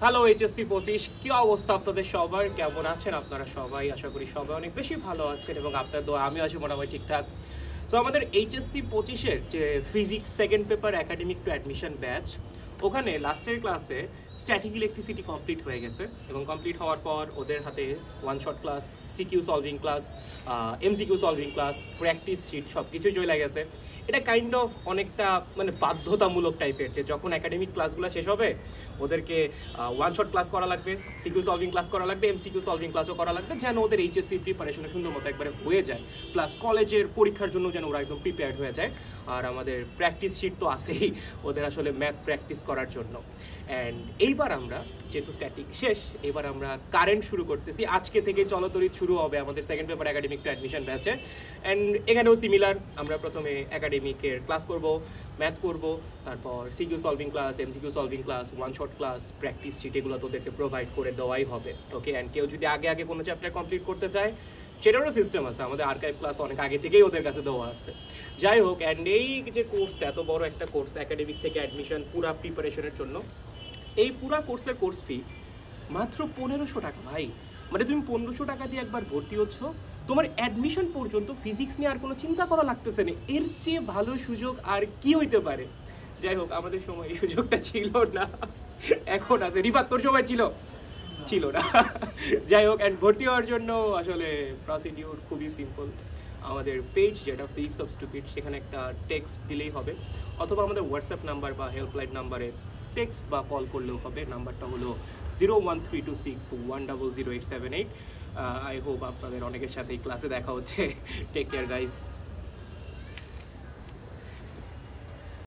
Hello HSC 25, কি অবস্থা আপনাদের সবার? কেমন আছেন আপনারা সবাই? আশা করি সবাই অনেক বেশি ভালো আছেন এবং আপনার দোয়া আমিও আছি মোটামুটি ঠিকঠাক। সো আমাদের এইচএসসি 25-এর যে physics second paper academic to admission batch, ওখানে লাস্টের ক্লাসে স্ট্যাটিক ইলেকট্রিসিটি কমপ্লিট হয়ে গেছে এবং কমপ্লিট হওয়ার পর ওদের হাতে one shot class, CQ solving class, MCQ solving class, practice sheet সব কিছুই চলে গেছে। এটা কাইন্ড অফ অনেকটা মানে বাধ্যতামূলক টাইপের, যে যখন একাডেমিক ক্লাসগুলো শেষ হবে ওদেরকে ওয়ান শট ক্লাস করা লাগবে, সিকিউ সলভিং ক্লাস করা লাগবে, এমসিকিউ সলভিং ক্লাসও করা লাগবে, যেন ওদের এইচএসসি প্রিপারেশনে সুন্দর মতো একবারে হয়ে যায়, প্লাস কলেজের পরীক্ষার জন্য যেন ওরা একদম প্রিপেয়ার্ড হয়ে যায়। আর আমাদের প্র্যাকটিস শিট তো আছেই ওদের আসলে ম্যাথ প্র্যাকটিস করার জন্য। অ্যান্ড এইবার আমরা যেহেতু স্ট্যাটিক শেষ, এবার আমরা কারেন্ট শুরু করতেছি। আজকে থেকে চলতরিত শুরু হবে আমাদের second paper academic to admission ব্যাচে। অ্যান্ড এখানেও সিমিলার, আমরা প্রথমে একাডেমিকের ক্লাস করব, ম্যাথ করব, তারপর CQ solving class, MCQ solving class, one shot class, practice sheet এগুলো তোদেরকে প্রোভাইড করে দেওয়াই হবে। ওকে, অ্যান্ড কেউ যদি আগে আগে কোনো চ্যাপ্টার কমপ্লিট করতে চায় সেটারও সিস্টেম আছে, আমাদের আর্কাইভ ক্লাস অনেক আগে থেকেই ওদের কাছে দেওয়া আছে। যাই হোক, অ্যান্ড এই যে কোর্সটা, এত বড় একটা কোর্স একাডেমিক থেকে অ্যাডমিশন পুরা প্রিপারেশনের জন্য, এই পুরা কোর্সের কোর্স ফি মাত্র 1500 টাকা ভাই। মানে তুমি 1500 টাকা দিয়ে একবার ভর্তি হচ্ছ, তোমার অ্যাডমিশন পর্যন্ত ফিজিক্স নিয়ে আর কোনো চিন্তা করা লাগতেছে না। এর চেয়ে ভালো সুযোগ আর কি হইতে পারে? যাই হোক, আমাদের সময় এই সুযোগটা ছিল না, এখন আছে। রিফাত, তোর সময় ছিল না। যাই হোক, অ্যান্ড ভর্তি হওয়ার জন্য আসলে প্রসিডিউর খুবই সিম্পল। আমাদের পেজ যেটা ফিজিক্স অফ স্টুপিড, সেখানে একটা টেক্সট দিলেই হবে, অথবা আমাদের হোয়াটসঅ্যাপ নাম্বার বা হেল্পলাইন নাম্বারে টেক্সট বা কল করলেও হবে। নাম্বারটা হলো 01326100878। আই হোপ আপনাদের অনেকের সাথে এই ক্লাসে দেখা হচ্ছে। Take care guys.